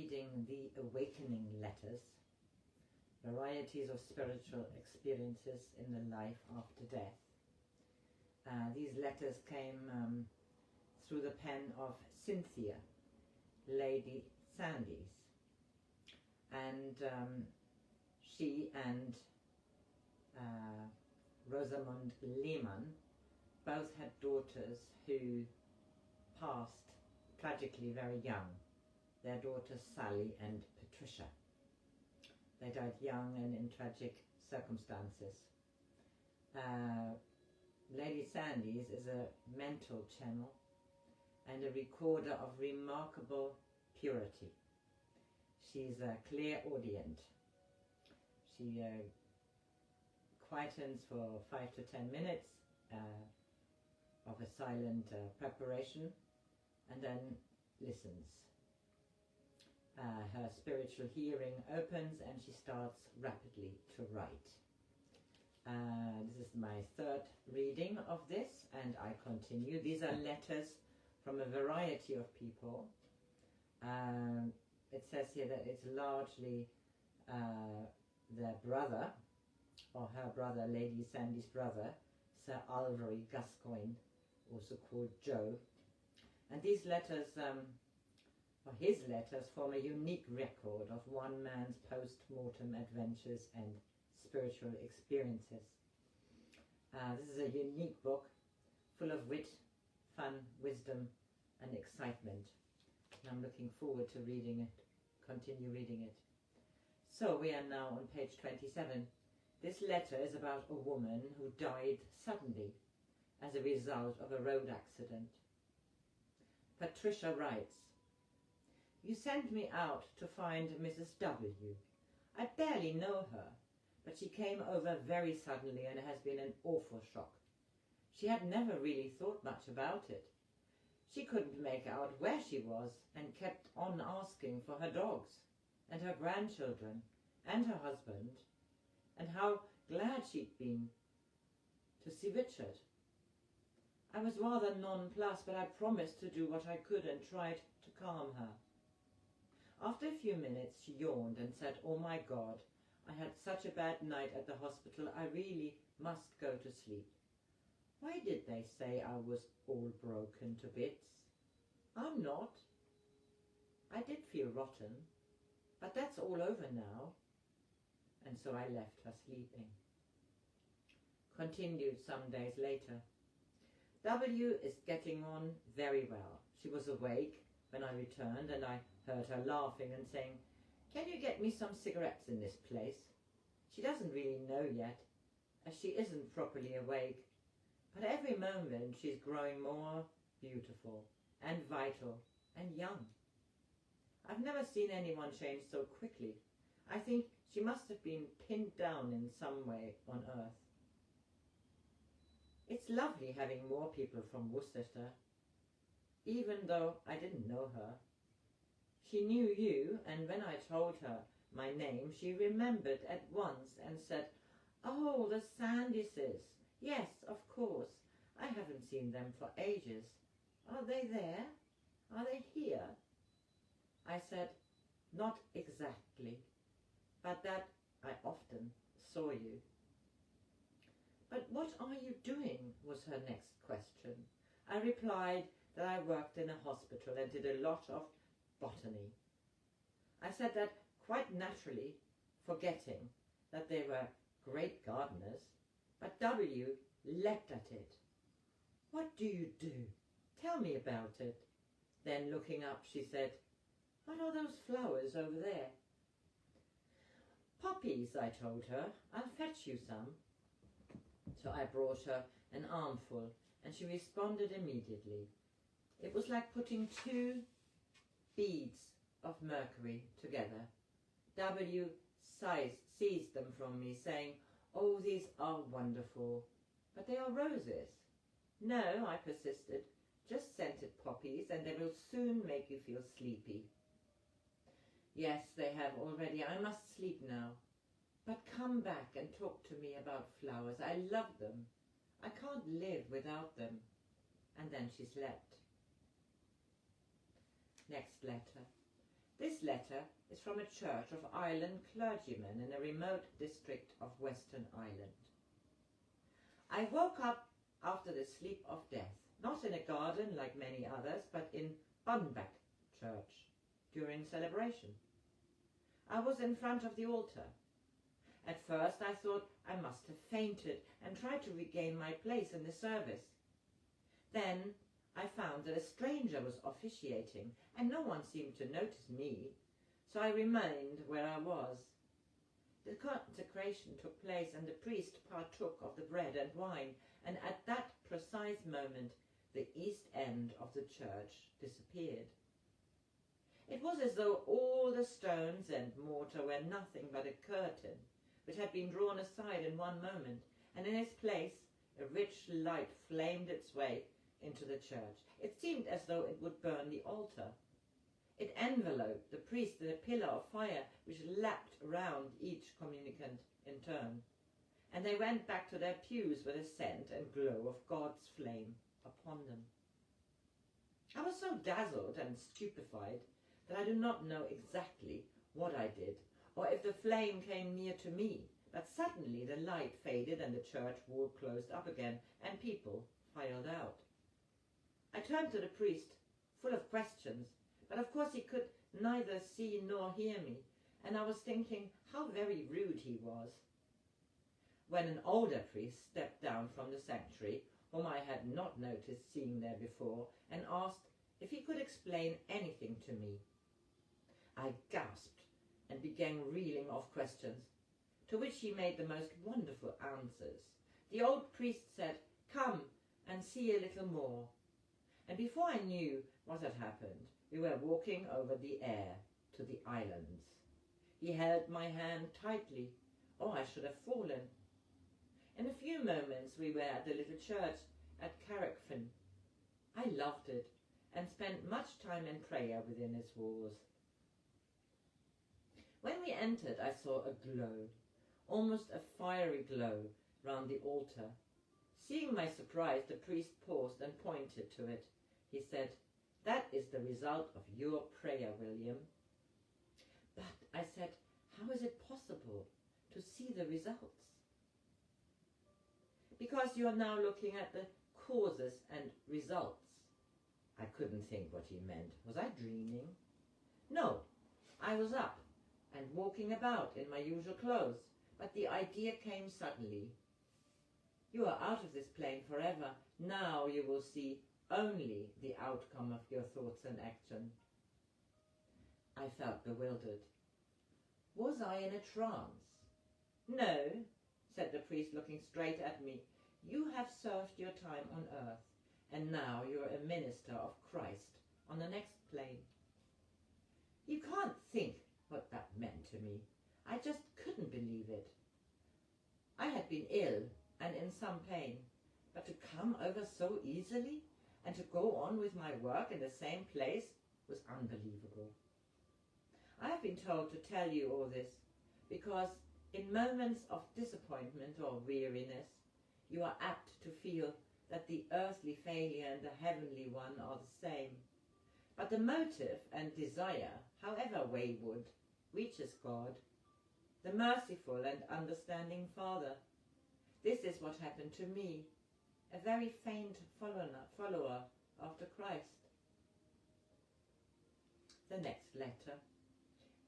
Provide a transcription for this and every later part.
reading the Awakening letters, Varieties of Spiritual Experiences in the Life After Death. These letters came through the pen of Cynthia, Lady Sandys, and she and Rosamond Lehman both had daughters who passed tragically very young. Their daughters Sally and Patricia. They died young and in tragic circumstances. Lady Sandys is a mental channel and a recorder of remarkable purity. She's a clairaudient. She quietens for 5 to 10 minutes of a silent preparation and then listens. Her spiritual hearing opens and she starts rapidly to write. This is my third reading of this, and I continue. These are letters from a variety of people. It says here that it's largely their brother, or her brother, Lady Sandy's brother, Sir Alvery Gascoigne, also called Joe. And these letters, or his letters, form a unique record of one man's post-mortem adventures and spiritual experiences. This is a unique book, full of wit, fun, wisdom, and excitement. And I'm looking forward to reading it, continue reading it. So we are now on page 27. This letter is about a woman who died suddenly as a result of a road accident. Patricia writes, "You sent me out to find Mrs. W. I barely know her, but she came over very suddenly and it has been an awful shock. She had never really thought much about it. She couldn't make out where she was and kept on asking for her dogs and her grandchildren and her husband and how glad she'd been to see Richard. I was rather nonplussed, but I promised to do what I could and tried to calm her. After a few minutes she yawned and said, 'Oh my God, I had such a bad night at the hospital, I really must go to sleep. Why did they say I was all broken to bits? I'm not. I did feel rotten, but that's all over now.' And so I left her sleeping." Continued some days later. W is getting on very well. She was awake when I returned and I heard her laughing and saying, "Can you get me some cigarettes in this place?" She doesn't really know yet, as she isn't properly awake, but every moment she's growing more beautiful and vital and young. I've never seen anyone change so quickly. I think she must have been pinned down in some way on earth. It's lovely having more people from Worcestershire, even though I didn't know her. She knew you, and when I told her my name, she remembered at once and said, "Oh, the Sandyses. Yes, of course. I haven't seen them for ages. Are they there? Are they here?" I said, "Not exactly, but that I often saw you." "But what are you doing?" was her next question. I replied that I worked in a hospital and did a lot of botany. I said that quite naturally, forgetting that they were great gardeners, but W leapt at it. "What do you do? Tell me about it." Then looking up, she said, "What are those flowers over there?" "Poppies," I told her. "I'll fetch you some." So I brought her an armful, and she responded immediately. It was like putting 2 beads of mercury together. W seized them from me, saying, "Oh, these are wonderful, but they are roses." "No," I persisted, "just scented poppies, and they will soon make you feel sleepy." "Yes, they have already. I must sleep now. But come back and talk to me about flowers. I love them. I can't live without them." And then she slept. Next letter. This letter is from a Church of England Clergyman in a remote district of Western Ireland. I woke up after the sleep of death, not in a garden like many others, but in Bunback Church during celebration. I was in front of the altar. At first I thought I must have fainted and tried to regain my place in the service. Then I found that a stranger was officiating and no one seemed to notice me, so I remained where I was. The consecration took place and the priest partook of the bread and wine, and at that precise moment the east end of the church disappeared. It was as though all the stones and mortar were nothing but a curtain which had been drawn aside in one moment, and in its place a rich light flamed its way into the church. It seemed as though it would burn the altar. It enveloped the priest in a pillar of fire which lapped around each communicant in turn, and they went back to their pews with a scent and glow of God's flame upon them. I was so dazzled and stupefied that I do not know exactly what I did, or if the flame came near to me, but suddenly the light faded and the church wall closed up again, and people filed out. I turned to the priest, full of questions, but of course he could neither see nor hear me, and I was thinking how very rude he was. When an older priest stepped down from the sanctuary, whom I had not noticed seeing there before, and asked if he could explain anything to me. I gasped and began reeling off questions, to which he made the most wonderful answers. The old priest said, "Come and see a little more." And before I knew what had happened, we were walking over the air to the islands. He held my hand tightly, or I should have fallen. In a few moments we were at the little church at Carrickfinn. I loved it and spent much time in prayer within its walls. When we entered, I saw a glow, almost a fiery glow, round the altar. Seeing my surprise, the priest paused and pointed to it. He said, "That is the result of your prayer, William." "But," I said, "how is it possible to see the results?" "Because you are now looking at the causes and results." I couldn't think what he meant. Was I dreaming? No, I was up and walking about in my usual clothes, but the idea came suddenly. "You are out of this plane forever. Now you will see only the outcome of your thoughts and action." I felt bewildered. Was I in a trance? "No," said the priest, looking straight at me. "You have served your time on earth, and now you are a minister of Christ on the next plane." You can't think what that meant to me. I just couldn't believe it. I had been ill and in some pain, but to come over so easily and to go on with my work in the same place was unbelievable. I have been told to tell you all this because in moments of disappointment or weariness, you are apt to feel that the earthly failure and the heavenly one are the same. But the motive and desire, however wayward, reaches God, the merciful and understanding Father. This is what happened to me, a very faint follower after Christ. The next letter.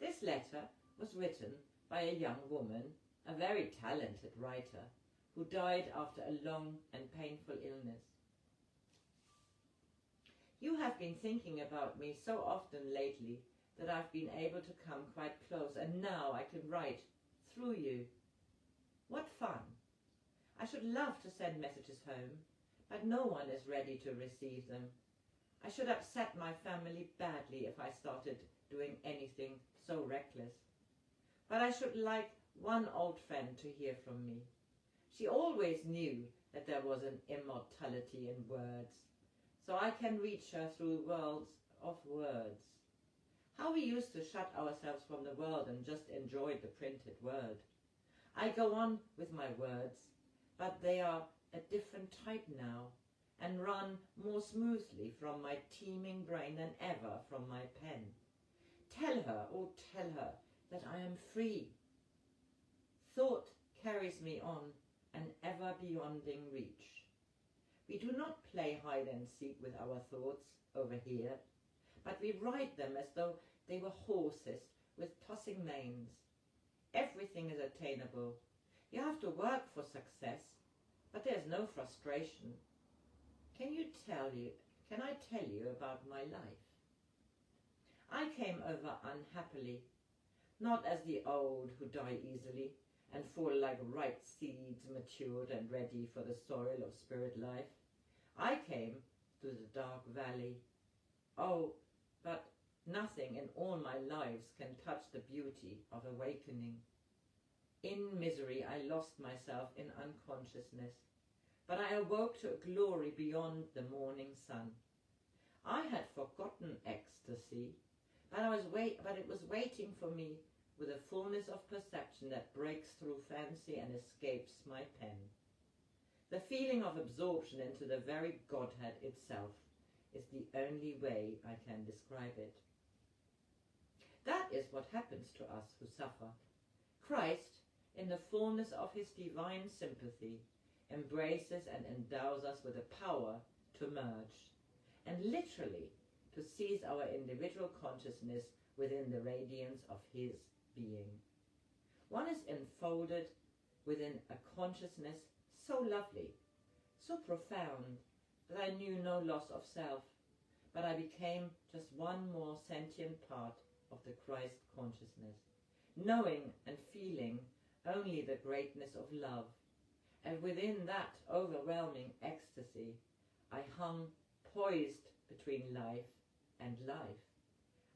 This letter was written by a young woman, a very talented writer, who died after a long and painful illness. You have been thinking about me so often lately that I've been able to come quite close, and now I can write through you. What fun! I should love to send messages home, but no one is ready to receive them. I should upset my family badly if I started doing anything so reckless. But I should like one old friend to hear from me. She always knew that there was an immortality in words, so I can reach her through worlds of words. How we used to shut ourselves from the world and just enjoy the printed word. I go on with my words, but they are a different type now and run more smoothly from my teeming brain than ever from my pen. Tell her, oh tell her, that I am free. Thought carries me on an ever beyonding reach. We do not play hide and seek with our thoughts over here, but we ride them as though they were horses with tossing manes. Everything is attainable. You have to work for success, but there's no frustration. Can I tell you about my life? I came over unhappily, not as the old who die easily and fall like ripe seeds matured and ready for the soil of spirit life. I came to the dark valley. Oh, but nothing in all my lives can touch the beauty of awakening. In misery I lost myself in unconsciousness, but I awoke to a glory beyond the morning sun. I had forgotten ecstasy, but it was waiting for me with a fullness of perception that breaks through fancy and escapes my pen. The feeling of absorption into the very Godhead itself is the only way I can describe it. That is what happens to us who suffer. Christ, in the fullness of his divine sympathy, embraces and endows us with the power to merge, and literally to seize our individual consciousness within the radiance of his being. One is enfolded within a consciousness so lovely, so profound, that I knew no loss of self, but I became just one more sentient part of the Christ consciousness, knowing and feeling only the greatness of love. And within that overwhelming ecstasy, I hung poised between life and life,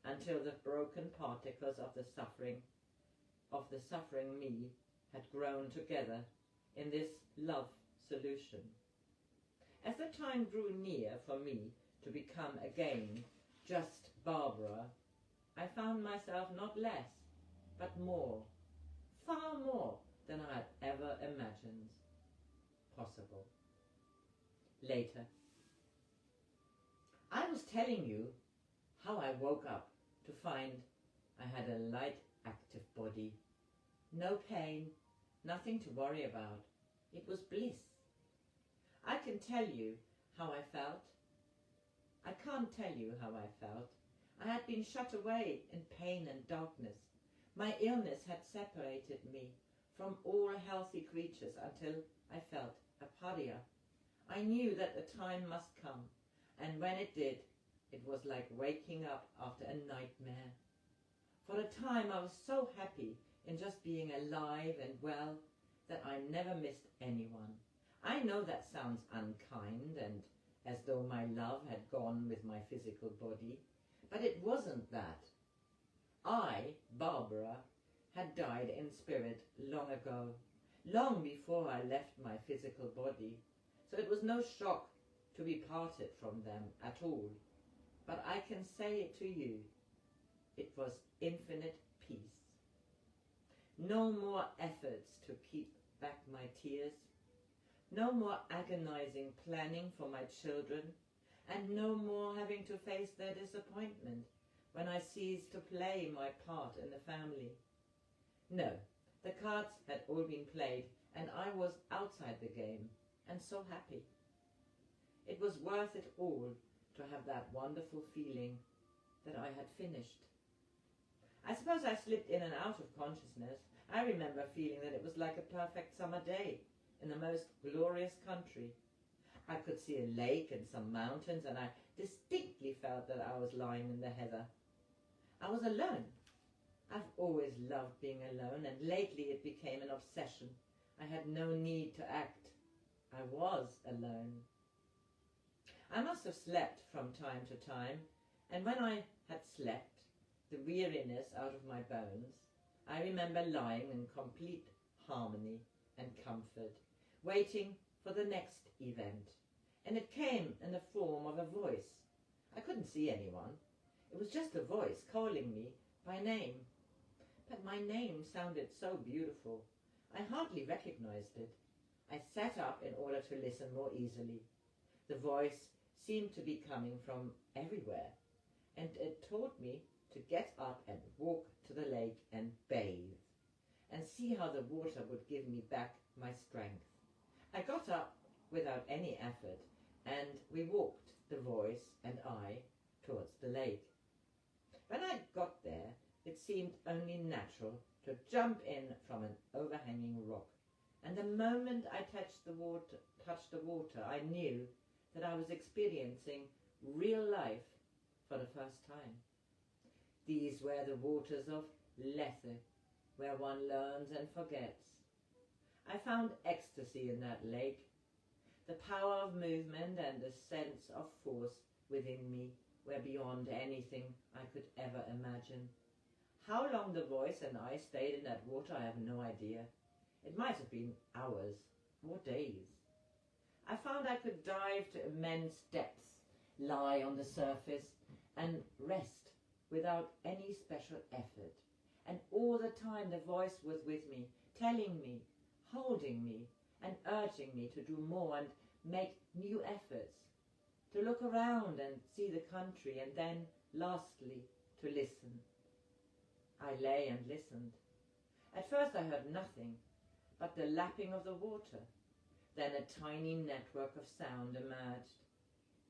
until the broken particles of the suffering me had grown together in this love solution. As the time drew near for me to become again just Barbara, I found myself not less, but more, far more than I had ever imagined possible. Later, I was telling you how I woke up to find I had a light, active body. No pain, nothing to worry about. It was bliss. I can tell you how I felt. I can't tell you how I felt. I had been shut away in pain and darkness. My illness had separated me from all healthy creatures until I felt a pariah. I knew that the time must come, and when it did, it was like waking up after a nightmare. For a time I was so happy in just being alive and well that I never missed anyone. I know that sounds unkind and as though my love had gone with my physical body, but it wasn't that. I, Barbara, had died in spirit long ago, long before I left my physical body, so it was no shock to be parted from them at all. But I can say it to you, it was infinite peace. No more efforts to keep back my tears, no more agonizing planning for my children, and no more having to face their disappointment when I ceased to play my part in the family. No, the cards had all been played, and I was outside the game, and so happy. It was worth it all to have that wonderful feeling that I had finished. I suppose I slipped in and out of consciousness. I remember feeling that it was like a perfect summer day in the most glorious country. I could see a lake and some mountains, and I distinctly felt that I was lying in the heather. I was alone. I've always loved being alone, and lately it became an obsession. I had no need to act. I was alone. I must have slept from time to time, and when I had slept the weariness out of my bones, I remember lying in complete harmony and comfort, waiting for the next event. And it came in the form of a voice. I couldn't see anyone. It was just a voice calling me by name. But my name sounded so beautiful, I hardly recognized it. I sat up in order to listen more easily. The voice seemed to be coming from everywhere, and it told me to get up and walk to the lake and bathe, and see how the water would give me back my strength. I got up without any effort, and we walked, the voice and I, towards the lake. When I got there, it seemed only natural to jump in from an overhanging rock, and the moment I touched the water, I knew that I was experiencing real life for the first time. These were the waters of Lethe, where one learns and forgets. I found ecstasy in that lake. The power of movement and the sense of force within me were beyond anything I could ever imagine. How long the voice and I stayed in that water, I have no idea. It might have been hours or days. I found I could dive to immense depths, lie on the surface, and rest without any special effort. And all the time the voice was with me, telling me, holding me, and urging me to do more and make new efforts, to look around and see the country, and then, lastly, to listen. I lay and listened. At first I heard nothing but the lapping of the water. Then a tiny network of sound emerged.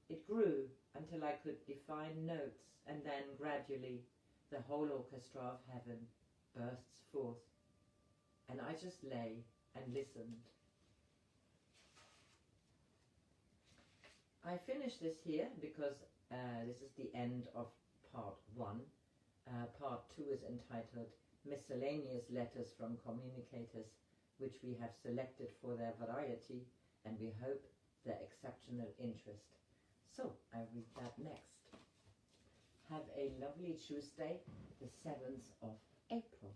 It grew until I could define notes, and then gradually the whole orchestra of heaven bursts forth, and I just lay and listened. I finish this here because this is the end of part 1. Part 2 is entitled Miscellaneous Letters from Communicators, which we have selected for their variety, and we hope their exceptional interest. So I read that next. Have a lovely Tuesday, the 7th of April.